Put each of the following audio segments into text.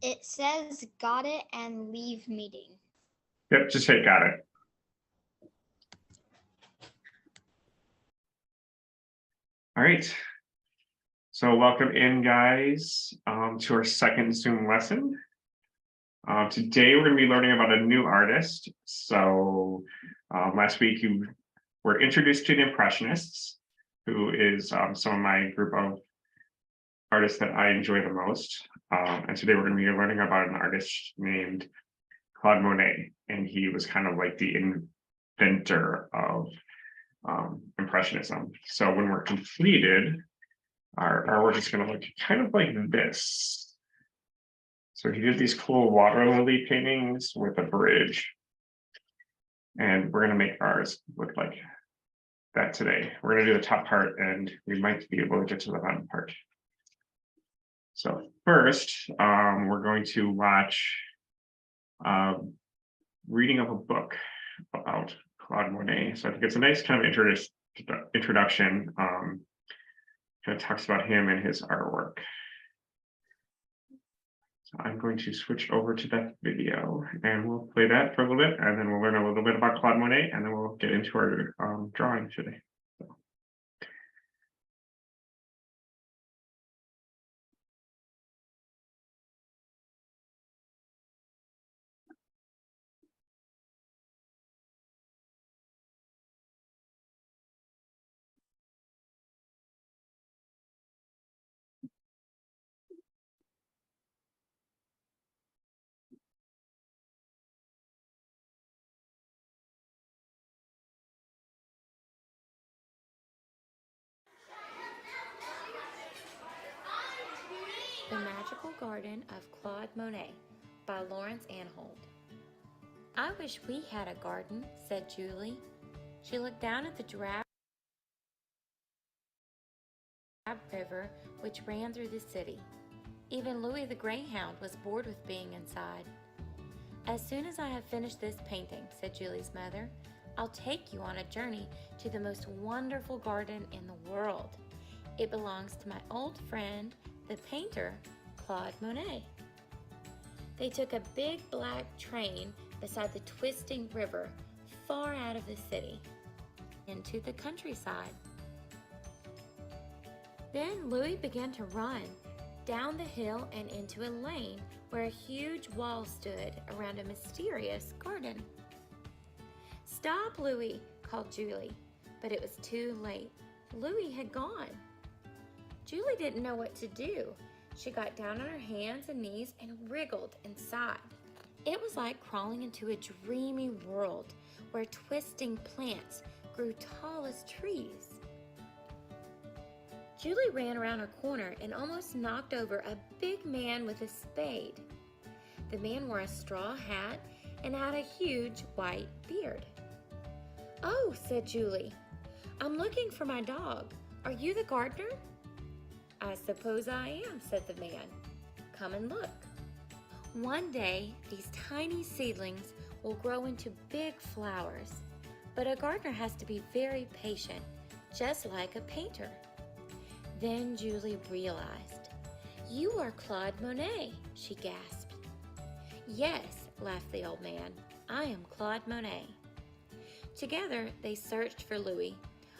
It says got it and leave meeting. Yep, just hit got it. All right. So welcome in, guys, to our second Zoom lesson. Today we're going to be learning about a new artist. So last week you were introduced to the Impressionists, who is some of my group of artists that I enjoy the most. And today we're going to be learning about an artist named Claude Monet, and he was kind of like the inventor of Impressionism. So when we're completed, our work is going to look kind of like this. So he did these cool water lily paintings with a bridge, and we're going to make ours look like that today. We're going to do the top part, and we might be able to get to the bottom part. So first, we're going to watch reading of a book about Claude Monet. So I think it's a nice kind of introduction. Kind of talks about him and his artwork. So I'm going to switch over to that video, and we'll play that for a little bit, and then we'll learn a little bit about Claude Monet, and then we'll get into our drawing today. So. The Magical Garden of Claude Monet by Lawrence Anhold. I wish we had a garden, said Julie. She looked down at the drab river which ran through the city. Even Louis the Greyhound was bored with being inside. As soon as I have finished this painting, said Julie's mother, I'll take you on a journey to the most wonderful garden in the world. It belongs to my old friend, the painter, Claude Monet. They took a big black train beside the twisting river, far out of the city, into the countryside. Then Louis began to run down the hill and into a lane where a huge wall stood around a mysterious garden. Stop, Louis, called Julie, but it was too late. Louis had gone. Julie didn't know what to do. She got down on her hands and knees and wriggled inside. It was like crawling into a dreamy world where twisting plants grew tall as trees. Julie ran around a corner and almost knocked over a big man with a spade. The man wore a straw hat and had a huge white beard. "Oh," said Julie, "I'm looking for my dog. Are you the gardener?" "I suppose I am," said the man. "Come and look. One day, these tiny seedlings will grow into big flowers, but a gardener has to be very patient, just like a painter." Then Julie realized. "You are Claude Monet," she gasped. "Yes," laughed the old man, "I am Claude Monet." Together, they searched for Louis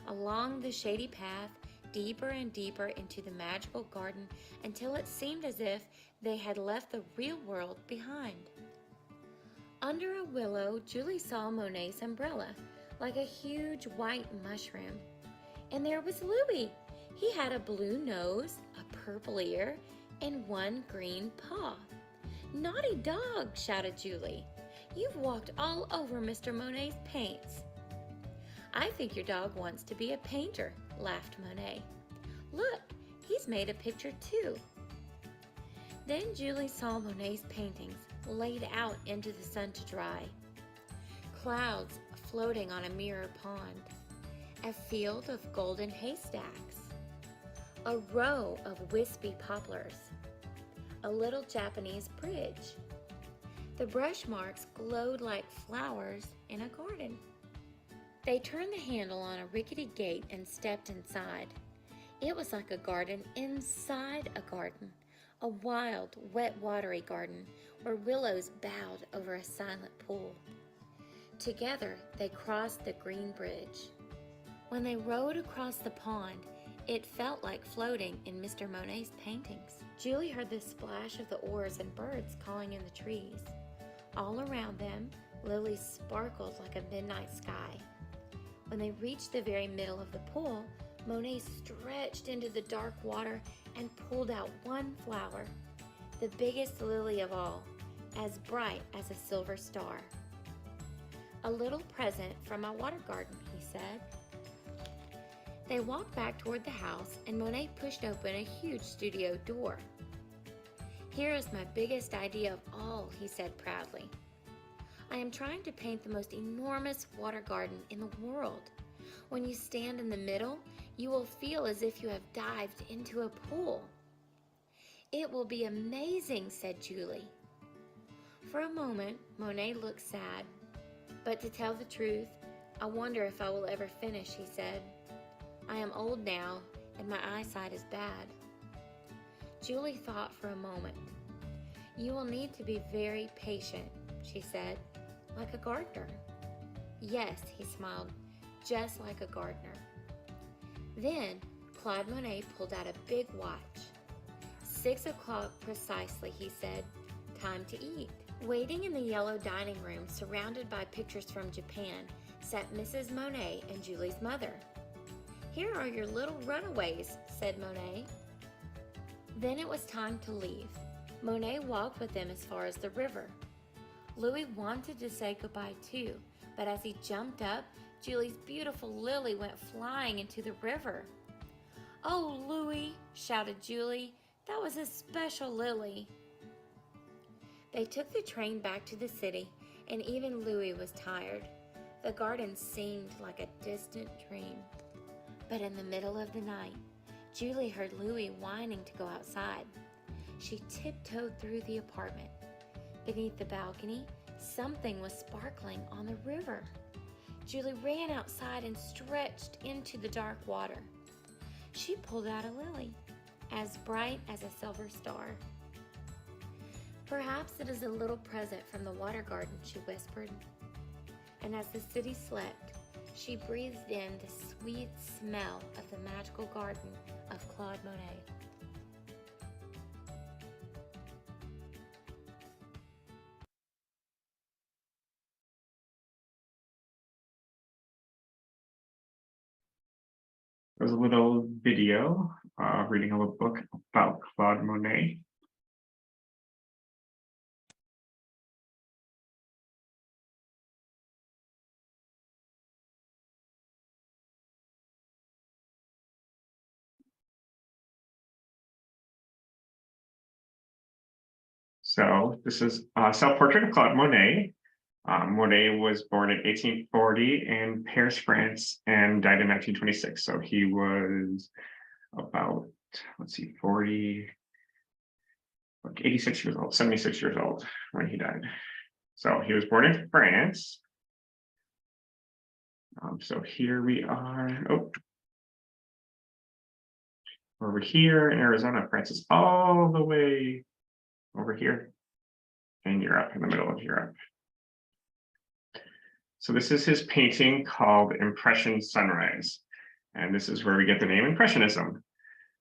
along the shady path, deeper and deeper into the magical garden until it seemed as if they had left the real world behind. Under a willow, Julie saw Monet's umbrella, like a huge white mushroom. And there was Louis. He had a blue nose, a purple ear, and one green paw. "Naughty dog," shouted Julie. "You've walked all over Mr. Monet's paints." "I think your dog wants to be a painter," laughed Monet. "Look, he's made a picture too." Then Julie saw Monet's paintings laid out into the sun to dry. Clouds floating on a mirror pond. A field of golden haystacks. A row of wispy poplars. A little Japanese bridge. The brush marks glowed like flowers in a garden. They turned the handle on a rickety gate and stepped inside. It was like a garden inside a garden, a wild, wet, watery garden where willows bowed over a silent pool. Together, they crossed the green bridge. When they rowed across the pond, it felt like floating in Mr. Monet's paintings. Julie heard the splash of the oars and birds calling in the trees. All around them, lilies sparkled like a midnight sky. When they reached the very middle of the pool, Monet stretched into the dark water and pulled out one flower, the biggest lily of all, as bright as a silver star. "A little present from my water garden," he said. They walked back toward the house, and Monet pushed open a huge studio door. "Here is my biggest idea of all," he said proudly. "I am trying to paint the most enormous water garden in the world. When you stand in the middle, you will feel as if you have dived into a pool." "It will be amazing," said Julie. For a moment, Monet looked sad. "But to tell the truth, I wonder if I will ever finish," he said. "I am old now, and my eyesight is bad." Julie thought for a moment. "You will need to be very patient," she said, "like a gardener." "Yes," he smiled, "just like a gardener." Then Claude Monet pulled out a big watch. 6 o'clock precisely, he said. "Time to eat." Waiting in the yellow dining room, surrounded by pictures from Japan, sat Mrs. Monet and Julie's mother. "Here are your little runaways," said Monet. Then it was time to leave. Monet walked with them as far as the river. Louis wanted to say goodbye too, but as he jumped up, Julie's beautiful lily went flying into the river. "Oh, Louis," shouted Julie, "that was a special lily." They took the train back to the city, and even Louis was tired. The garden seemed like a distant dream. But in the middle of the night, Julie heard Louis whining to go outside. She tiptoed through the apartment. Beneath the balcony, something was sparkling on the river. Julie ran outside and stretched into the dark water. She pulled out a lily, as bright as a silver star. "Perhaps it is a little present from the water garden," she whispered. And as the city slept, she breathed in the sweet smell of the magical garden of Claude Monet. There's a little video reading a little book about Claude Monet. So this is a self-portrait of Claude Monet. Monet was born in 1840 in Paris, France, and died in 1926. So he was about, 86 years old, 76 years old when he died. So he was born in France. So here we are. Over here in Arizona. France is all the way over here in Europe, in the middle of Europe. So this is his painting called Impression Sunrise. And this is where we get the name Impressionism.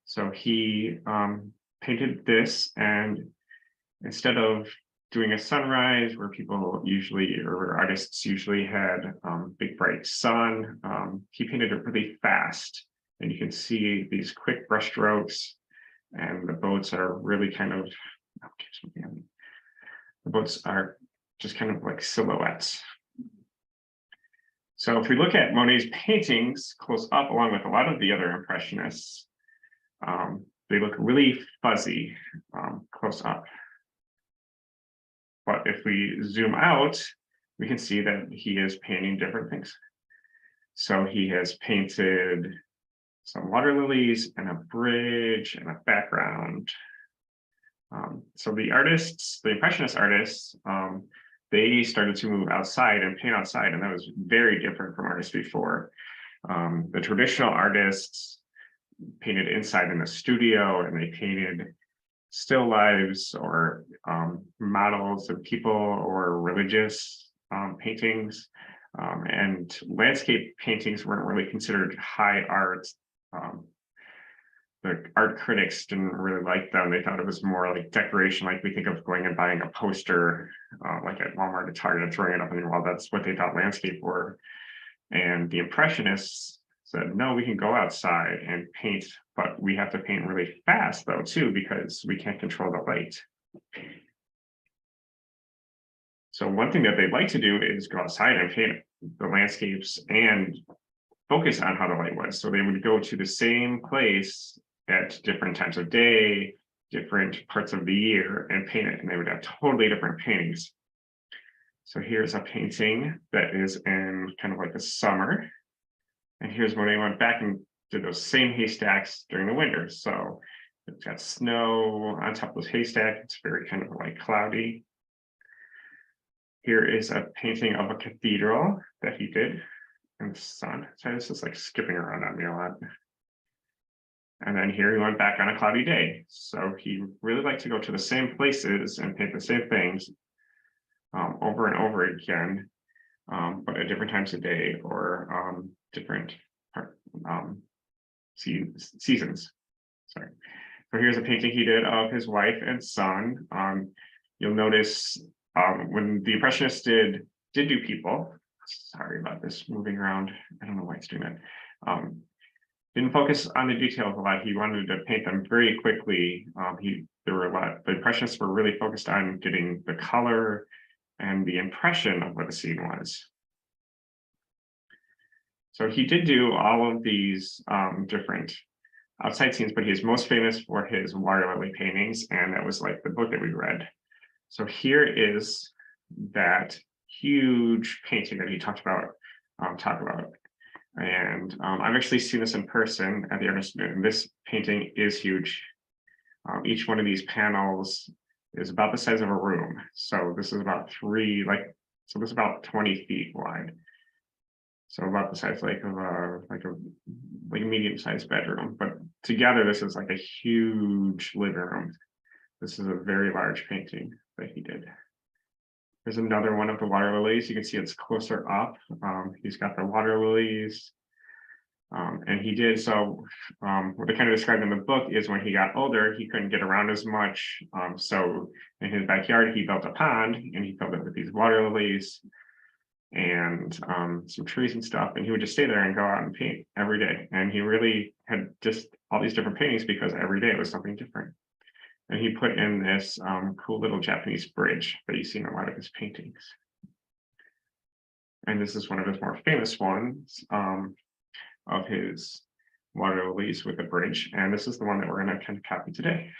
So he painted this, and instead of doing a sunrise where people usually, or artists usually had big bright sun, he painted it really fast. And you can see these quick brush strokes, and the boats are really kind of, the boats are just kind of like silhouettes. So if we look at Monet's paintings close up, along with a lot of the other Impressionists, they look really fuzzy close up. But if we zoom out, we can see that he is painting different things. So he has painted some water lilies and a bridge and a background. So the artists, the Impressionist artists, they started to move outside and paint outside, and that was very different from artists before. The traditional artists painted inside in the studio, and they painted still lives or models of people or religious paintings. And landscape paintings weren't really considered high art. The art critics didn't really like them. They thought it was more like decoration, like we think of going and buying a poster, like at Walmart or Target and throwing it up on the wall. That's what they thought landscape were. And the Impressionists said, no, we can go outside and paint, but we have to paint really fast though, too, because we can't control the light. So one thing that they'd like to do is go outside and paint the landscapes and focus on how the light was. So they would go to the same place at different times of day, different parts of the year, and paint it, and they would have totally different paintings. So here's a painting that is in kind of like the summer. And here's when they went back and did those same haystacks during the winter. So it's got snow on top of those haystacks. It's very kind of like cloudy. Here is a painting of a cathedral that he did in the sun. So this is like skipping around on me a lot. And then here he went back on a cloudy day. So he really liked to go to the same places and paint the same things over and over again, but at different times of day or different seasons. Sorry. So here's a painting he did of his wife and son. You'll notice when the Impressionists did do people. Sorry about this moving around. I don't know why it's doing that. Didn't focus on the details a lot. He wanted to paint them very quickly. The Impressionists were really focused on getting the color and the impression of what the scene was. So he did do all of these different outside scenes, but he's most famous for his water lily paintings, and that was like the book that we read. So here is that huge painting that he talked about. And I've actually seen this in person at the Art Institute, and this painting is huge. Each one of these panels is about the size of a room. So this is about this is about 20 feet wide. So about the size like of a medium-sized bedroom. But together, this is like a huge living room. This is a very large painting that he did. There's another one of the water lilies. You can see it's closer up. He's got the water lilies. And he did so, what they kind of described in the book is when he got older, he couldn't get around as much. So in his backyard, he built a pond and he filled it with these water lilies and some trees and stuff. And he would just stay there and go out and paint every day. And he really had just all these different paintings because every day it was something different. And he put in this cool little Japanese bridge that you see in a lot of his paintings. And this is one of his more famous ones of his water lilies with a bridge. And this is the one that we're going to kind of copy today.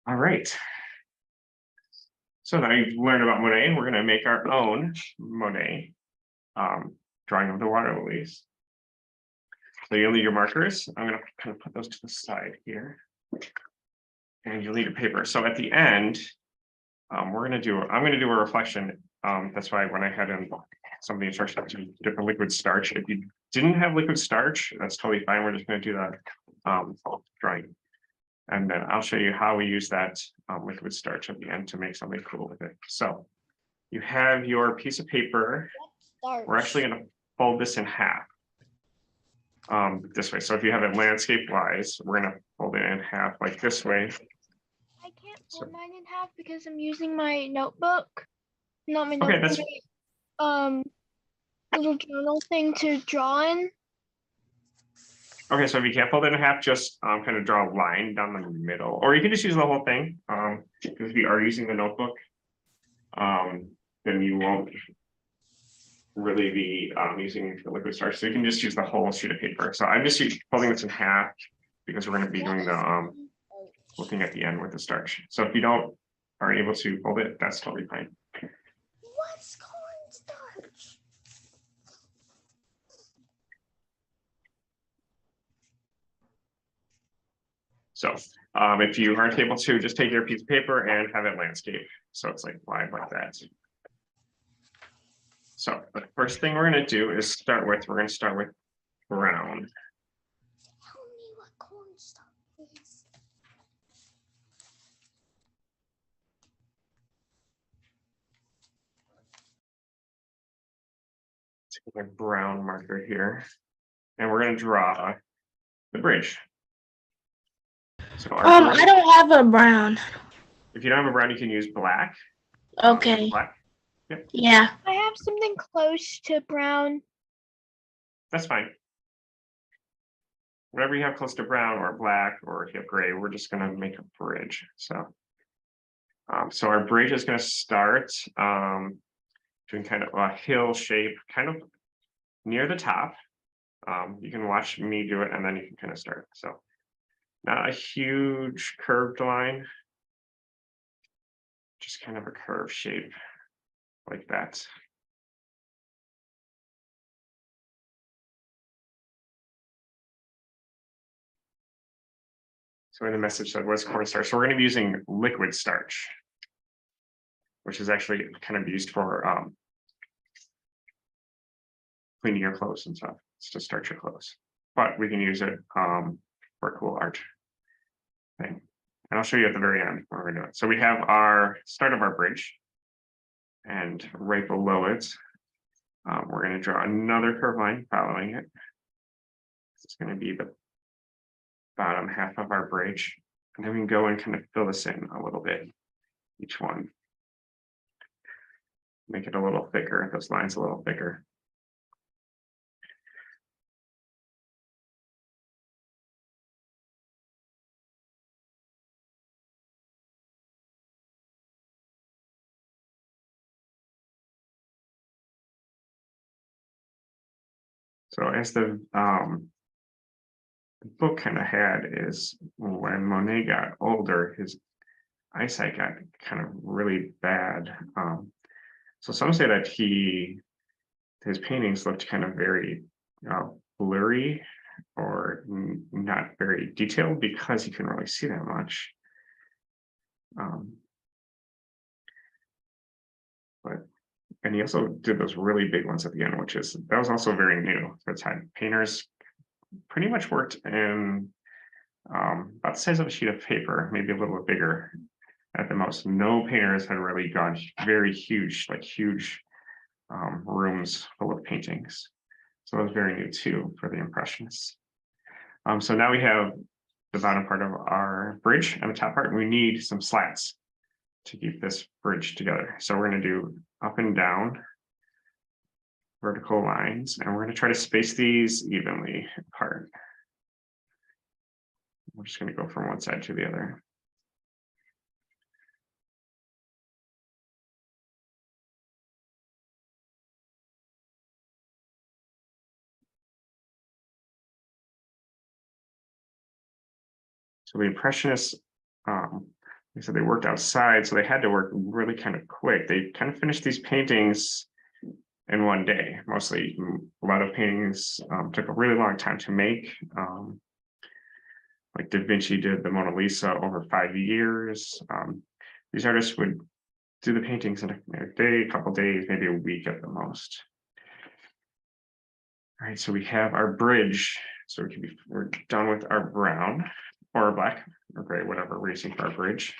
All right. So now you've learned about Monet. We're going to make our own Monet drawing of the water lilies. So you'll need your markers. I'm going to kind of put those to the side here. And you'll need a paper. So at the end, I'm going to do a reflection. That's why when I had in some of the instructions to different liquid starch, if you didn't have liquid starch, that's totally fine. We're just going to do that drawing. And then I'll show you how we use that liquid starch at the end to make something cool with it. So you have your piece of paper. We're actually going to fold this in half this way. So if you have it landscape wise, we're going to fold it in half like this way. I can't fold mine in half because I'm using my notebook. Not my Okay, notebook. Little journal thing to draw in. Okay, so if you can't fold it in half, just kind of draw a line down the middle, or you can just use the whole thing. Because if you are using the notebook, then you won't really be using the liquid starch. So you can just use the whole sheet of paper. So I'm just folding this in half because we're going to be doing the looking at the end with the starch. So if you aren't able to fold it, that's totally fine. What's cornstarch? So if you aren't able to, just take your piece of paper and have it landscape. So it's like live like that. So the first thing we're going to do is we're going to start with brown. Tell me what cornstarch is. Take my brown marker here, and we're going to draw the bridge. So I don't have a brown. if you don't have a brown, you can use black. Okay. Black. Yep. Yeah. I have something close to brown. That's fine. Whatever you have close to brown or black, or if you have gray, we're just going to make a bridge. So, so our bridge is going to start doing kind of a hill shape, kind of near the top. You can watch me do it, and then you can kind of start. So, not a huge curved line, just kind of a curved shape like that. So in the message said, what's cornstarch? So we're going to be using liquid starch, which is actually kind of used for cleaning your clothes and stuff. It's to starch your clothes, but we can use it for a cool art thing. And I'll show you at the very end what we're doing. So we have our start of our bridge, and right below it, we're going to draw another curved line following it. It's going to be the bottom half of our bridge, and then we can go and kind of fill this in a little bit, each one. Make it a little thicker, those lines a little thicker. So as the book kind of had is when Monet got older, his eyesight got kind of really bad. So some say that his paintings looked kind of very blurry or not very detailed because he couldn't really see that much. And he also did those really big ones at the end, that was also very new for the time. Painters pretty much worked in about the size of a sheet of paper, maybe a little bit bigger at the most. No painters had really gone very huge, like huge rooms full of paintings. So it was very new too for the Impressionists. So now we have the bottom part of our bridge and the top part. We need some slats to keep this bridge together. So we're going to do up and down vertical lines, and we're going to try to space these evenly apart. We're just going to go from one side to the other. So the Impressionists, they said they worked outside, so they had to work really kind of quick. They kind of finished these paintings in one day. Mostly, a lot of paintings took a really long time to make. Like Da Vinci did the Mona Lisa over 5 years. These artists would do the paintings in a day, a couple days, maybe a week at the most. All right, so we have our bridge. So we're done with our brown or black or gray, whatever we're using for our bridge.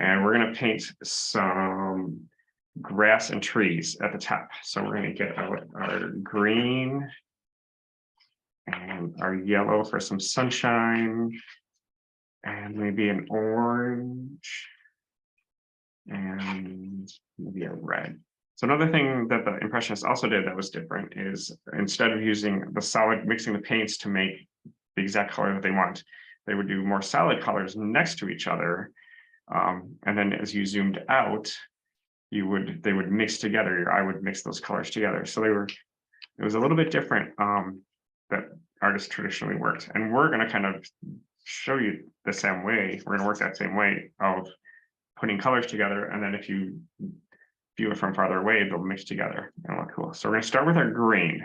And we're going to paint some grass and trees at the top. So we're going to get our green and our yellow for some sunshine, and maybe an orange, and maybe a red. So another thing that the Impressionists also did that was different is instead of using the solid, mixing the paints to make the exact color that they want, they would do more solid colors next to each other. And then as you zoomed out, they would mix together. Your eye would mix those colors together. So it was a little bit different that artists traditionally worked. And we're going to kind of show you the same way. We're going to work that same way of putting colors together. And then if you view it from farther away, they'll mix together and look cool. So we're going to start with our green.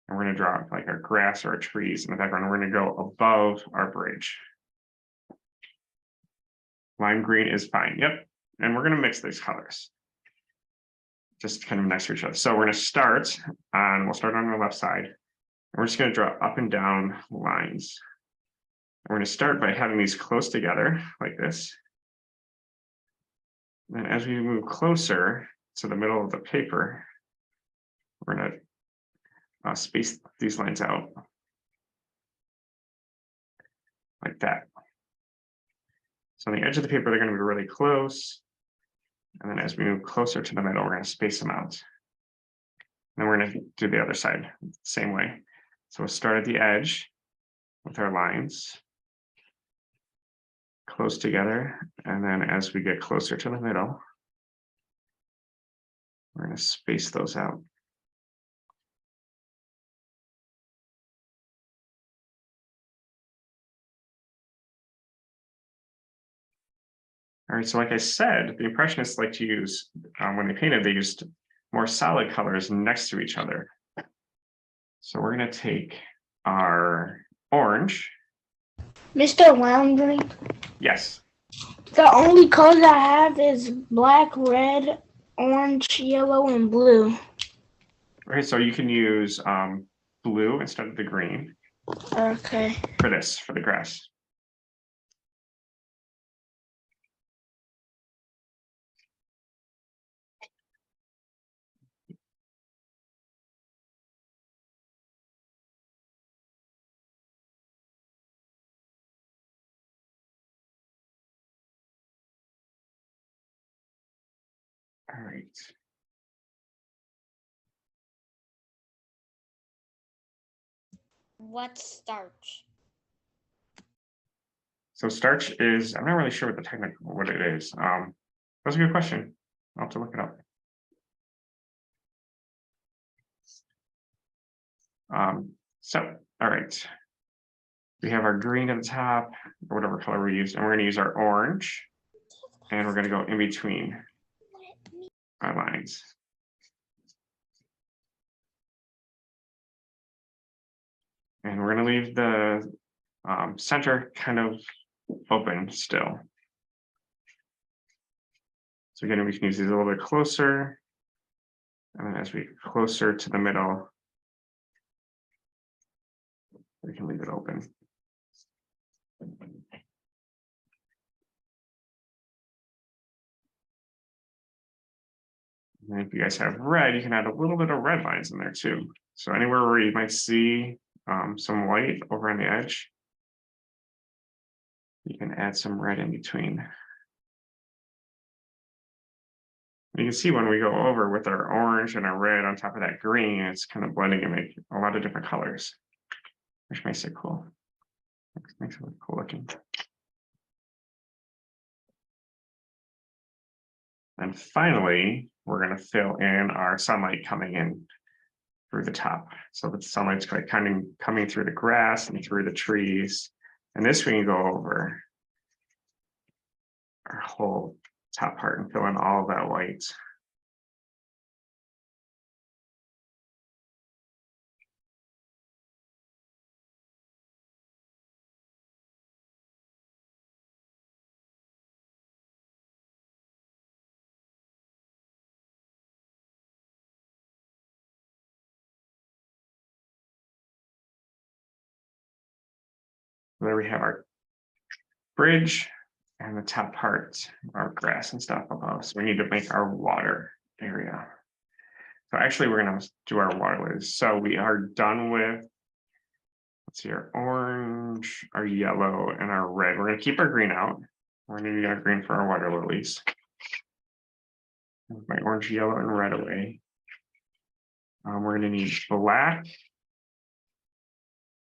And we're going to draw like our grass or our trees in the background. We're going to go above our bridge. Lime green is fine. Yep. And we're going to mix these colors just kind of next to each other. So we're going to start on, we'll start on the left side. And we're just going to draw up and down lines. And we're going to start by having these close together like this. And as we move closer to the middle of the paper, we're going to space these lines out like that. So on the edge of the paper, they're going to be really close. And then as we move closer to the middle, we're going to space them out. And then we're going to do the other side the same way. So we'll start at the edge with our lines close together. And then as we get closer to the middle, we're going to space those out. All right, so like I said, the Impressionists like to use, when they painted, they used more solid colors next to each other. So we're going to take our orange. Mr. Laundry, Yes. the only colors I have is black, red, orange, yellow, and blue. Okay, so you can use blue instead of the green Okay. for this, for the grass. All right. What's starch? So starch is, I'm not really sure what the technical, what it is. That's a good question. I'll have to look it up. All right. We have our green at the top, or whatever color we use, and we're going to use our orange, and we're going to go in between our lines. And we're going to leave the center kind of open still. So again, we can use these a little bit closer. And then as we get closer to the middle, we can leave it open. And if you guys have red, you can add a little bit of red lines in there too. So anywhere where you might see some white over on the edge, you can add some red in between. You can see when we go over with our orange and our red on top of that green, it's kind of blending and make a lot of different colors, which makes it cool. Makes it look cool looking. And finally, we're going to fill in our sunlight coming in through the top. So the sunlight's kind of coming through the grass and through the trees. And this we can go over our whole top part and fill in all of that white. There we have our bridge and the top part, our grass and stuff above. So we need to make our water area. So actually, we're going to do our water lilies. So we are done with, let's see, our orange, our yellow, and our red. We're going to keep our green out. We're going to need our green for our water lilies. My orange, yellow, and red away. We're going to need black,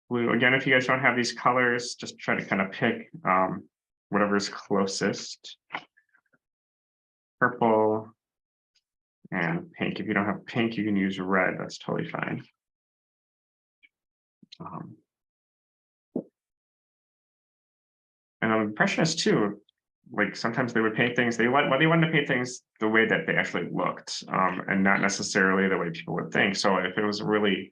blue. Again, if you guys don't have these colors, just try to kind of pick whatever's closest. Purple and pink. If you don't have pink, you can use red. That's totally fine. And Impressionists too, like sometimes they would paint things, they wanted to paint things the way that they actually looked, and not necessarily the way people would think. So if it was really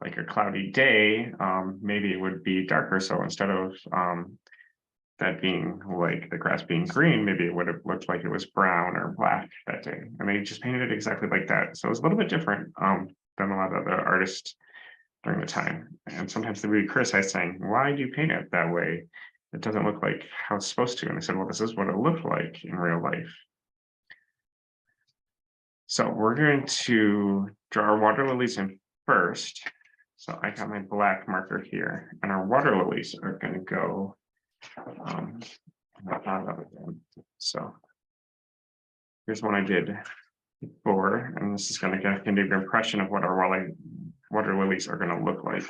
like a cloudy day, maybe it would be darker. So instead of that being like the grass being green, maybe it would have looked like it was brown or black that day. And they just painted it exactly like that. So it was a little bit different than a lot of the artists during the time. And sometimes they would be criticized saying, why do you paint it that way? It doesn't look like how it's supposed to. And they said, well, this is what it looked like in real life. So we're going to draw our water lilies in first. So I got my black marker here, and our water lilies are going to go so here's one I did before, and this is going to give you an impression of what our water lilies are going to look like.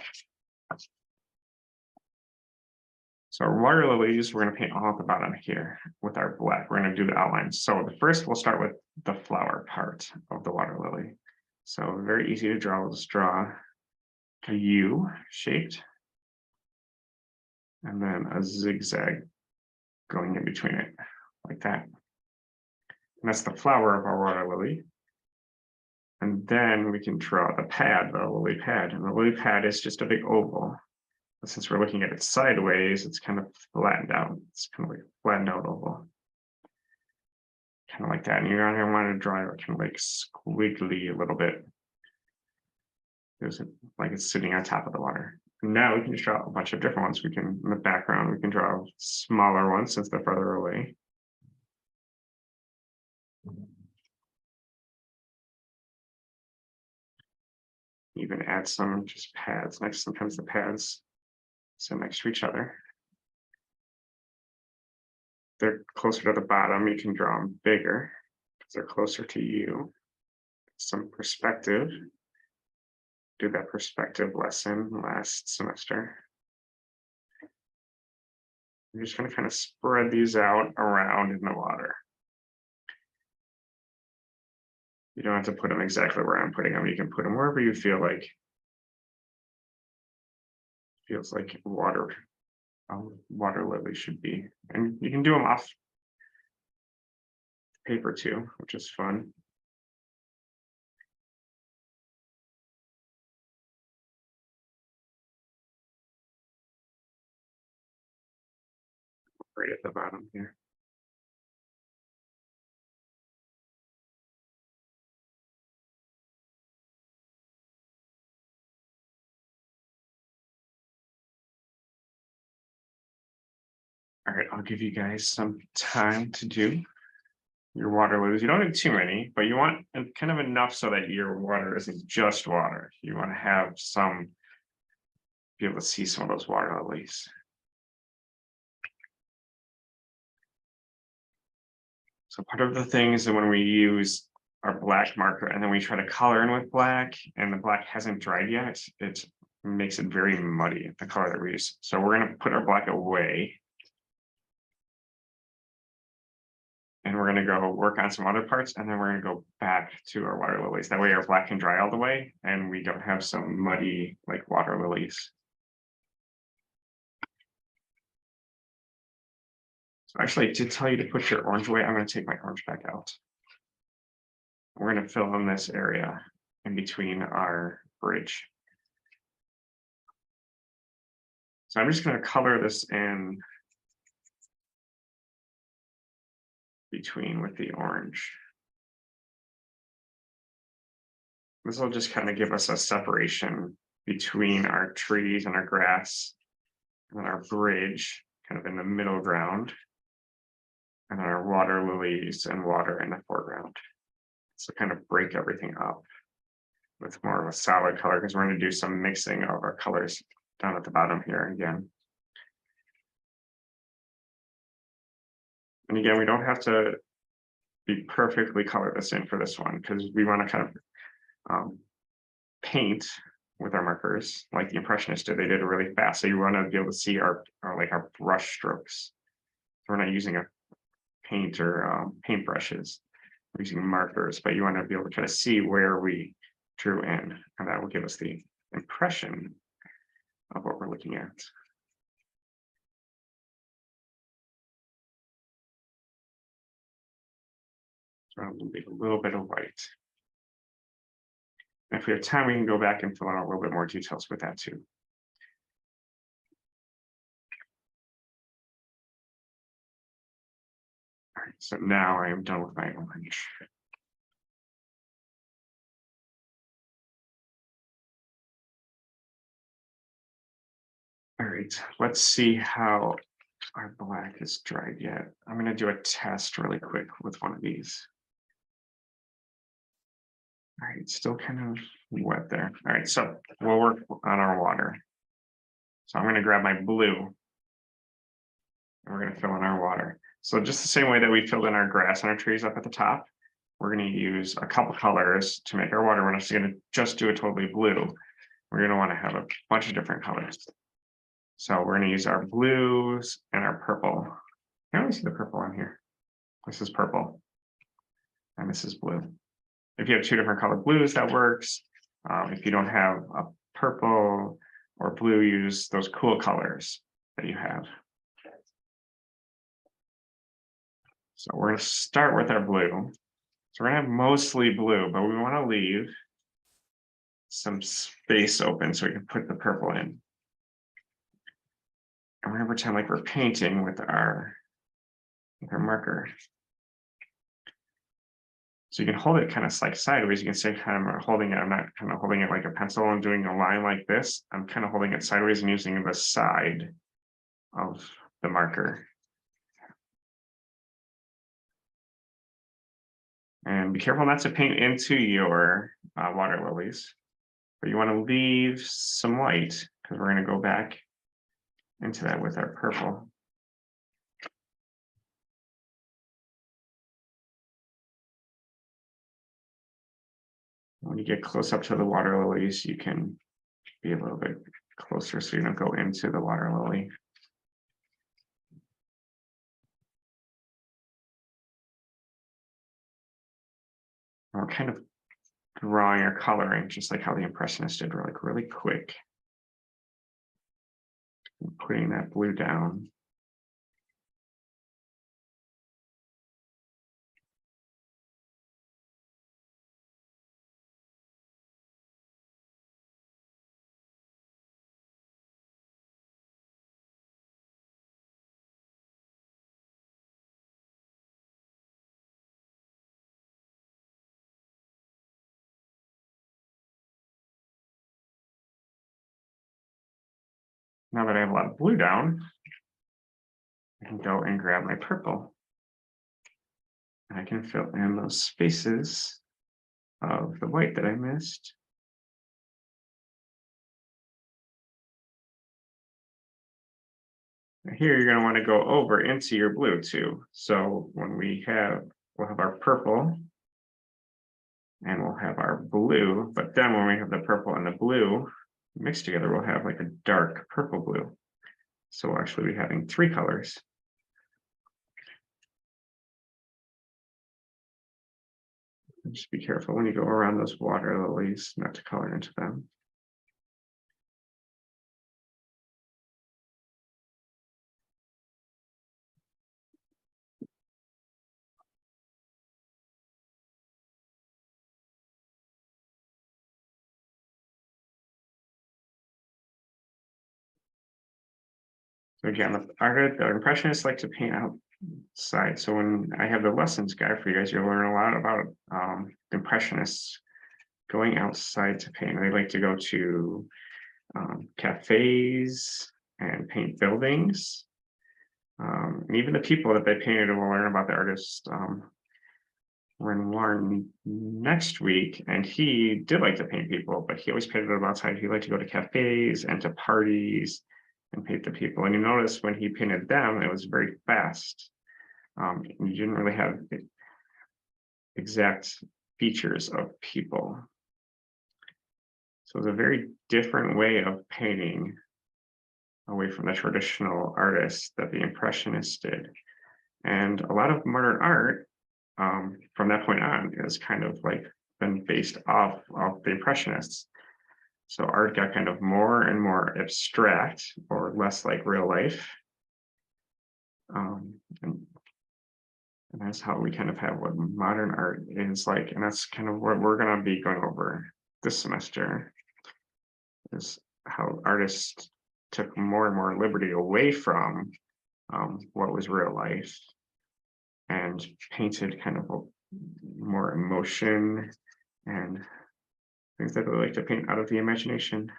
So our water lilies, we're going to paint all at the bottom here with our black. We're going to do the outlines. So the first, we'll start with the flower part of the water lily. So very easy to draw. We'll just draw a U shaped, and then a zigzag going in between it, like that. And that's the flower of our water lily. And then we can draw the pad, the lily pad. And the lily pad is just a big oval. But since we're looking at it sideways, it's kind of flattened out. It's kind of like a flattened out oval. Kind of like that. And you're going to want to draw it kind of like squiggly a little bit. There's like it's sitting on top of the water. And now we can just draw a bunch of different ones. We can, in the background, we can draw smaller ones since they're further away. Even add some just pads next. Sometimes the pads sit next to each other. They're closer to the bottom. You can draw them bigger because they're closer to you. Some perspective. Do that perspective lesson last semester. I'm just going to kind of spread these out around in the water. You don't have to put them exactly where I'm putting them. You can put them wherever you feel like feels like water lily should be. And you can do them off paper too, which is fun. Right at the bottom here. All right, I'll give you guys some time to do your water lilies. You don't need too many, but you want kind of enough so that your water isn't just water. You want to have some, be able to see some of those water lilies. So part of the thing is that when we use our black marker and then we try to color in with black and the black hasn't dried yet, it makes it very muddy, the color that we use. So we're going to put our black away. And we're going to go work on some other parts, and then we're going to go back to our water lilies. That way our black can dry all the way, and we don't have some muddy like water lilies. So actually, to tell you to put your orange away, I'm going to take my orange back out. We're going to fill in this area in between our bridge. So I'm just going to color this in between with the orange. This will just kind of give us a separation between our trees and our grass and our bridge, kind of in the middle ground, and then our water lilies and water in the foreground. So kind of break everything up with more of a solid color, because we're going to do some mixing of our colors down at the bottom here again. And again, we don't have to be perfectly color this in for this one, because we want to kind of paint with our markers like the Impressionists did. They did it really fast. So you want to be able to see our brush strokes. So we're not using a paint or paint brushes. We're using markers, but you want to be able to kind of see where we drew in, and that will give us the impression of what we're looking at. So I'll leave a little bit of white. If we have time, we can go back and fill out a little bit more details with that too. All right, so now I am done with my orange. All right, let's see how our black is dried yet. I'm going to do a test really quick with one of these. All right, still kind of wet there. All right, so we'll work on our water. So I'm going to grab my blue and we're going to fill in our water. So just the same way that we filled in our grass and our trees up at the top, we're going to use a couple colors to make our water. We're not going to just do it totally blue. We're going to want to have a bunch of different colors. So we're going to use our blues and our purple. I only see the purple on here. This is purple and this is blue. If you have two different colored blues, that works. If you don't have a purple or blue, use those cool colors that you have. So we're going to start with our blue. So we're going to have mostly blue, but we want to leave some space open so we can put the purple in. And we're going to pretend like we're painting with our marker. So you can hold it kind of like sideways. You can say kind of holding it. I'm not kind of holding it like a pencil and doing a line like this. I'm kind of holding it sideways and using the side of the marker. And be careful not to paint into your water lilies, but you want to leave some light because we're going to go back into that with our purple. When you get close up to the water lilies, you can be a little bit closer so you don't go into the water lily. And we're kind of drawing or coloring just like how the Impressionists did, really quick. Putting that blue down. Now that I have a lot of blue down, I can go and grab my purple. And I can fill in those spaces of the white that I missed. Here, you're going to want to go over into your blue too. So when we'll have our purple and we'll have our blue, but then when we have the purple and the blue mixed together, we'll have like a dark purple blue. So we'll actually be having three colors. Just be careful when you go around those water lilies not to color into them. So again, the Impressionists like to paint outside. So when I have the lessons guide for you guys, you'll learn a lot about the Impressionists going outside to paint. They like to go to cafes and paint buildings. And even the people that they painted, will learn about the artist Renoir next week. And he did like to paint people, but he always painted them outside. He liked to go to cafes and to parties and paint the people. And you notice when he painted them, it was very fast. You didn't really have exact features of people. So it's a very different way of painting away from the traditional artists that the Impressionists did. And a lot of modern art from that point on is kind of like been based off of the Impressionists. So art got kind of more and more abstract or less like real life. And that's how we kind of have what modern art is like. And that's kind of what we're going to be going over this semester is how artists took more and more liberty away from what was real life and painted kind of more emotion and things that they like to paint out of the imagination.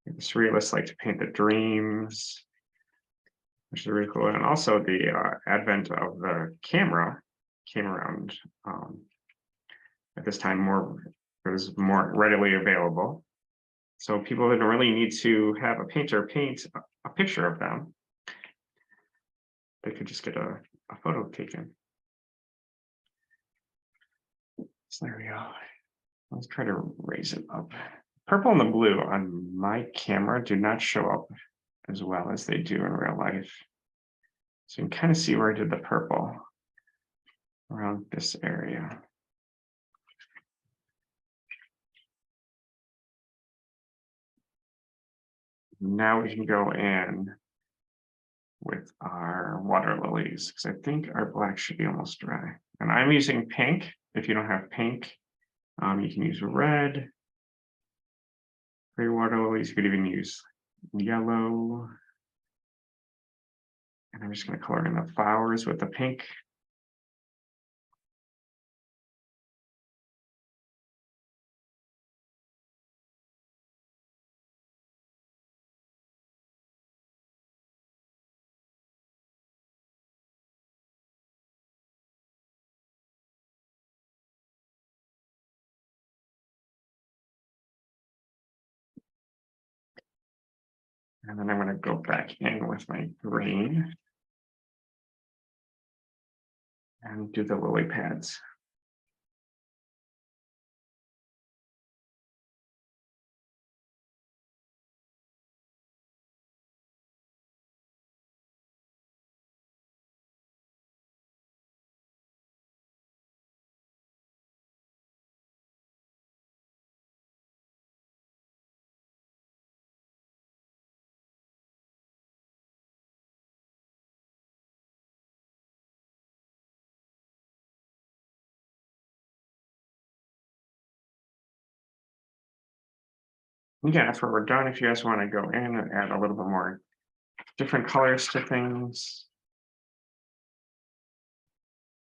The surrealists like to paint the dreams, which is really cool. And also the advent of the camera came around at this time. It was more readily available. So people didn't really need to have a painter paint a picture of them. They could just get a photo taken. So there we go. Let's try to raise it up. Purple and the blue on my camera do not show up as well as they do in real life. So you can kind of see where I did the purple around this area. Now we can go in with our water lilies because I think our black should be almost dry. And I'm using pink. If you don't have pink, you can use red. For your water lilies, you could even use yellow. And I'm just going to color in the flowers with the pink. And then I'm going to go back in with my green and do the lily pads. Yeah, after we're done, if you guys want to go in and add a little bit more different colors to things.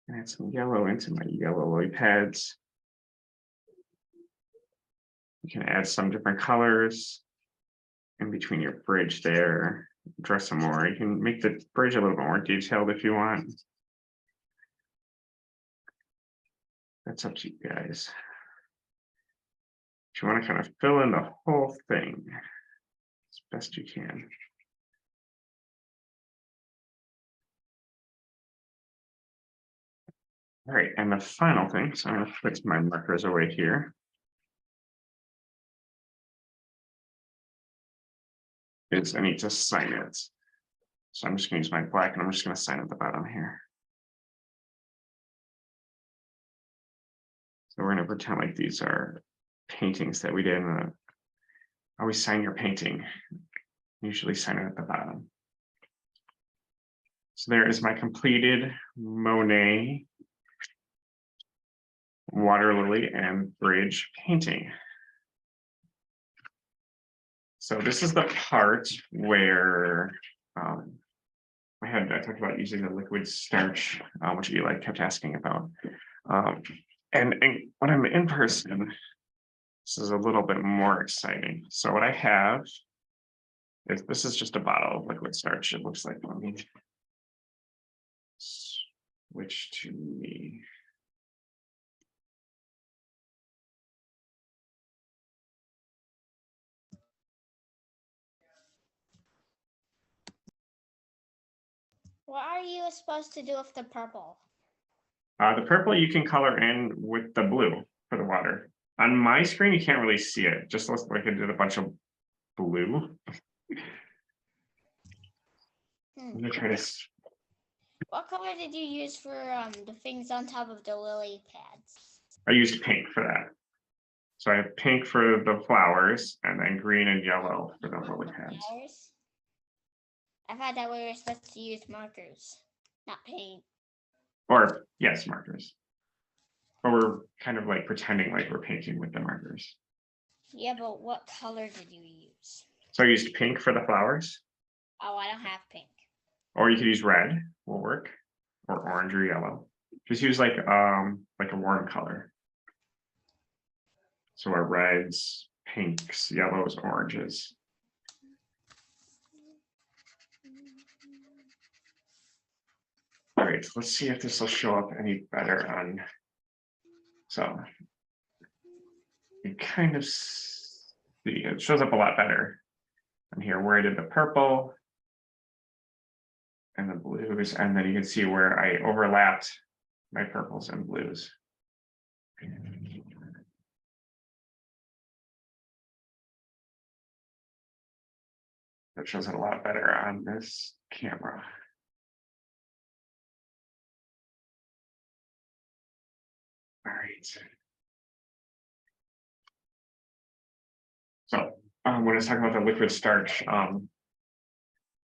Add some yellow into my yellow lily pads. You can add some different colors in between your bridge there. Draw some more. You can make the bridge a little bit more detailed if you want. That's up to you guys. If you want to kind of fill in the whole thing as best you can. All right, and the final thing, so I'm going to put my markers away here, is I need to sign it. So I'm just going to use my black and I'm just going to sign at the bottom here. So we're going to pretend like these are paintings that we did. Always sign your painting. Usually sign it at the bottom. So there is my completed Monet water lily and bridge painting. So this is the part where I talked about using the liquid starch, which Eli kept asking about. And when I'm in person, this is a little bit more exciting. So what I have is, this is just a bottle of liquid starch. It looks like, let me switch to me. What are you supposed to do with the purple? The purple you can color in with the blue for the water. On my screen, you can't really see it. It just looks like I did a bunch of blue. I'm gonna try to. What color did you use for the things on top of the lily pads? I used pink for that. So I have pink for the flowers and then green and yellow for the lily pads. Flowers? I thought that we were supposed to use markers, not paint. Or yes, markers. But we're kind of like pretending like we're painting with the markers. Yeah, but what color did you use? So I used pink for the flowers, Oh, I don't have pink. or you could use red, will work, or orange or yellow. Just use like a warm color. So our reds, pinks, yellows, oranges. All right, let's see if this will show up any better on. So you kind of see it shows up a lot better on here where I did the purple and the blues, and then you can see where I overlapped my purples and blues. That shows it a lot better on this camera. All right. So when I was talking about the liquid starch,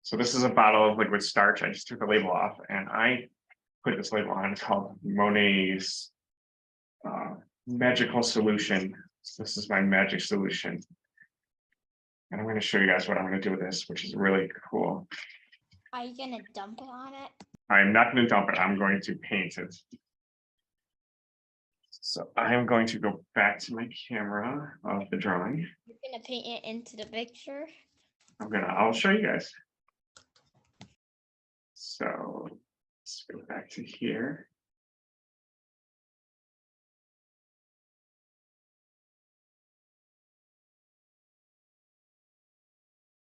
so this is a bottle of liquid starch. I just took the label off and I put this label on. It's called Monet's magical solution. So this is my magic solution. And I'm going to show you guys what I'm going to do with this, which is really cool. Are you gonna dump it on it? I'm not going to dump it. I'm going to paint it. So I'm going to go back to my camera of the drawing. You're gonna paint it into the picture? I'll show you guys. So let's go back to here.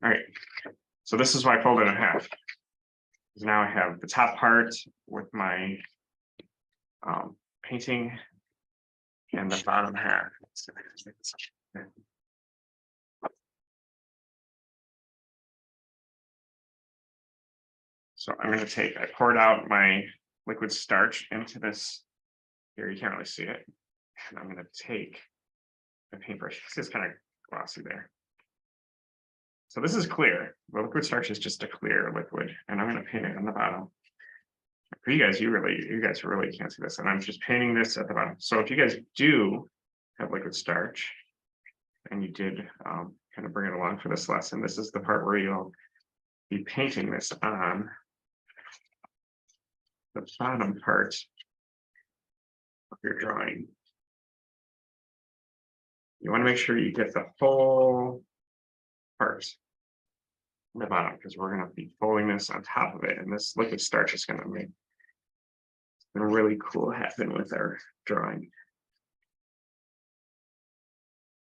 All right, so this is why I folded it in half. Now I have the top part with my painting and the bottom half. So I'm going to take, I poured out my liquid starch into this. Here, you can't really see it. And I'm going to take the paintbrush. It's kind of glossy there. So this is clear. The liquid starch is just a clear liquid, and I'm going to paint it on the bottom. For you guys, you guys really can't see this, and I'm just painting this at the bottom. So if you guys do have liquid starch, and you did kind of bring it along for this lesson, this is the part where you'll be painting this on the bottom part of your drawing. You want to make sure you get the whole part on the bottom, because we're going to be folding this on top of it, and this liquid starch is going to make something really cool happen with our drawing.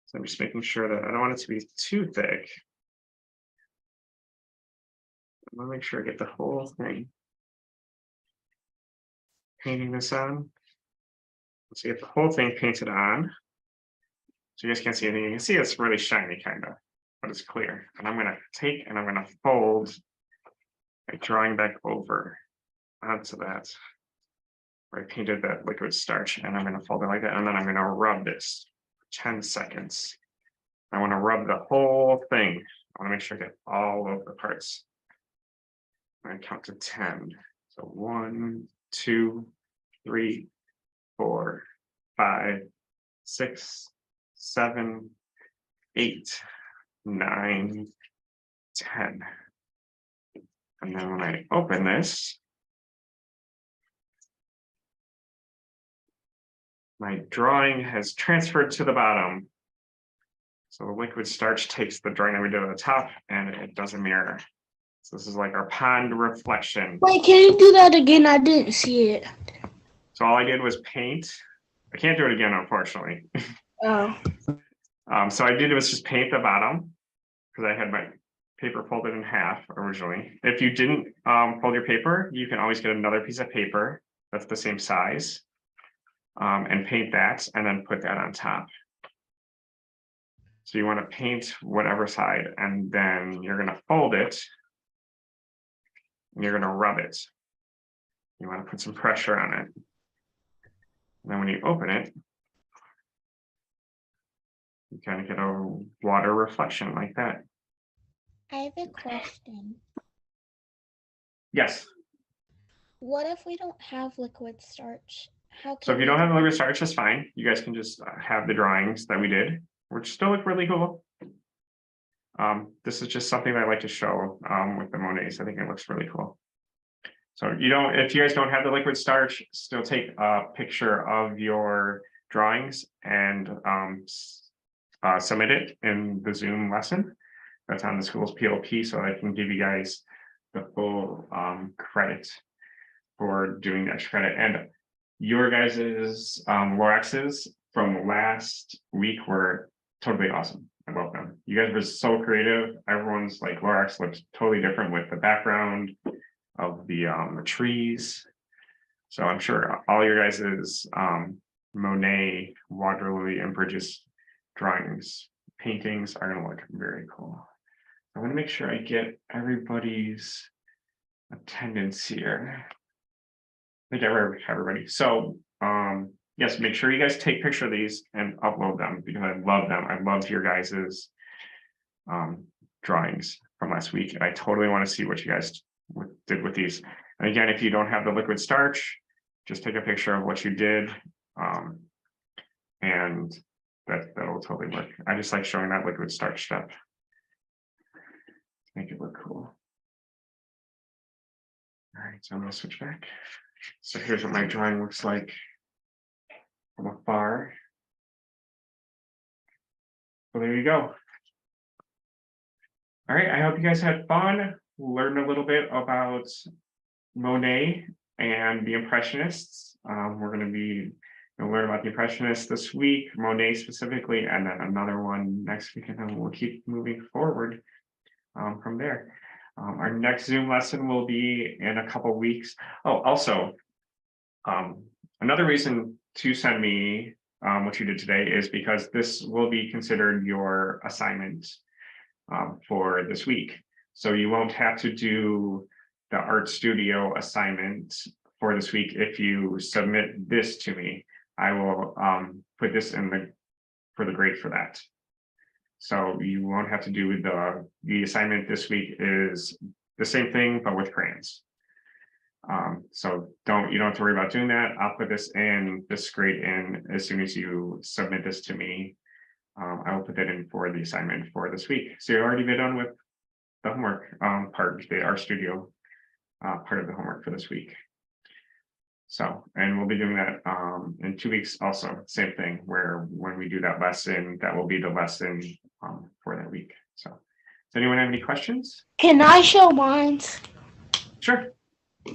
So I'm just making sure that I don't want it to be too thick. I want to make sure I get the whole thing. Painting this on. Let's get the whole thing painted on. So you guys can't see anything. You can see it's really shiny, kind of, but it's clear. And I'm going to take and I'm going to fold my drawing back over onto that where I painted that liquid starch, and I'm going to fold it like that, and then I'm going to rub this for 10 seconds. I want to rub the whole thing. I want to make sure I get all of the parts. I'm going to count to 10. So 1, 2, 3, 4, 5, 6, 7, 8, 9, 10. And then when I open this, my drawing has transferred to the bottom. So the liquid starch takes the drawing that we did at the top and it does a mirror. So this is like our pond reflection. Wait, can you do that again? I didn't see it. So all I did was paint. I can't do it again, unfortunately. Oh. So I did was just paint the bottom because I had my paper folded in half originally. If you didn't fold your paper, you can always get another piece of paper that's the same size and paint that and then put that on top. So you want to paint whatever side, and then you're going to fold it and you're going to rub it. You want to put some pressure on it. And then when you open it, you kind of get a water reflection like that. I have a question. Yes. What if we don't have liquid starch? How So if you don't have liquid starch, that's fine. You guys can just have the drawings that we did. which still look really cool. This is just something that I like to show with the Monets. I think it looks really cool. So if you guys don't have the liquid starch, still take a picture of your drawings and submit it in the Zoom lesson. That's on the school's PLP, so I can give you guys the full credit for doing the extra credit. And your guys's Lorex's from last week were totally awesome. I love them. You guys were so creative. Everyone's like Lorex looks totally different with the background of the trees. So I'm sure all your guys's Monet, water lily, and bridges drawings, paintings are going to look very cool. I want to make sure I get everybody's attendance here. I think everybody. So yes, make sure you guys take picture of these and upload them because I love them. I loved your guys's drawings from last week. And I totally want to see what you guys did with these. And again, if you don't have the liquid starch, just take a picture of what you did. And that'll totally work. I just like showing that liquid starch stuff. Make it look cool. All right, so I'm gonna switch back. So here's what my drawing looks like from afar. So there you go. All right, I hope you guys had fun. Learn a little bit about Monet and the Impressionists. We're going to be learn about the Impressionists this week, Monet specifically, and then another one next week, and then we'll keep moving forward from there. Our next Zoom lesson will be in a couple weeks. Oh, also, another reason to send me what you did today is because this will be considered your assignment for this week. So you won't have to do the art studio assignment for this week if you submit this to me. I will put this in for the grade for that. So you won't have to do the assignment this week is the same thing, but with crayons. So you don't have to worry about doing that. I'll put this grade in as soon as you submit this to me. I will put that in for the assignment for this week. So you've already been done with the homework part, the art studio part of the homework for this week. So, and we'll be doing that in 2 weeks also, same thing, where when we do that lesson, that will be the lesson for that week. So, does anyone have any questions? Can I show mine? Sure.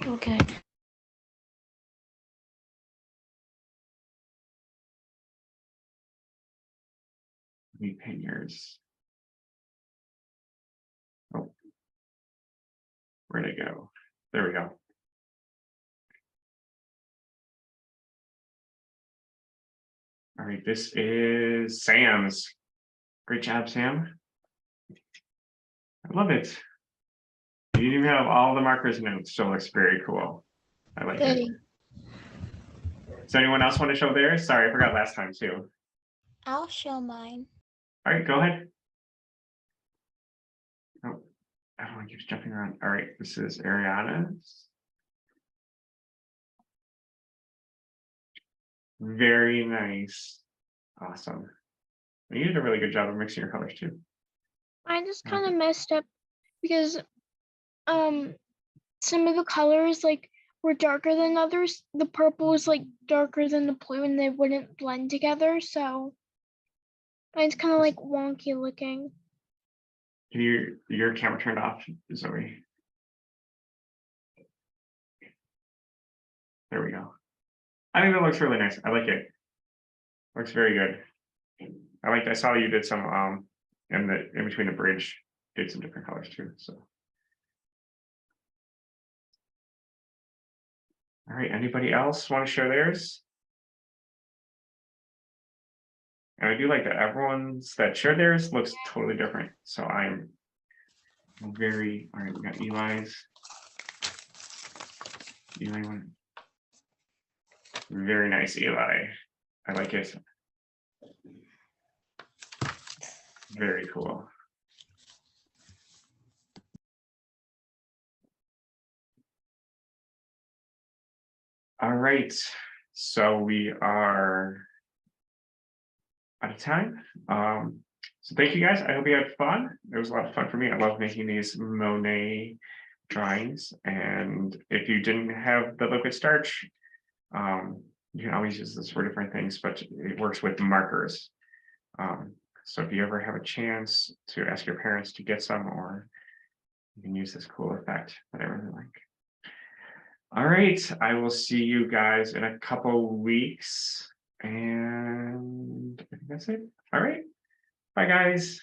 Okay. Let me paint yours. Oh, where'd it go? There we go. All right, this is Sam's. Great job, Sam. I love it. You even have all the markers and it still looks very cool. I like it. Does anyone else want to show theirs? Sorry, I forgot last time too. I'll show mine. All right, go ahead. Oh, I don't want to keep jumping around. All right, this is Ariana's. Very nice. Awesome. You did a really good job of mixing your colors too. I just kind of messed up because some of the colors were darker than others. The purple was darker than the blue and they wouldn't blend together, so it's kind of wonky looking. Can your camera turned off, Zoe? There we go. I think that looks really nice. I like it. Looks very good. I saw you did some in between the bridge, did some different colors too. So all right, anybody else want to share theirs? And I do like that everyone's that shared theirs looks totally different. So I'm very all right. We got Eli's. Eli one. Very nice, Eli. I like it. Very cool. All right, so we are out of time. So thank you guys. I hope you had fun. It was a lot of fun for me. I love making these Monet drawings. And if you didn't have the liquid starch, you can always use this for different things, but it works with markers. So if you ever have a chance to ask your parents to get some, or you can use this cool effect that I really like. All right, I will see you guys in a couple weeks. And I think that's it. All right, bye guys.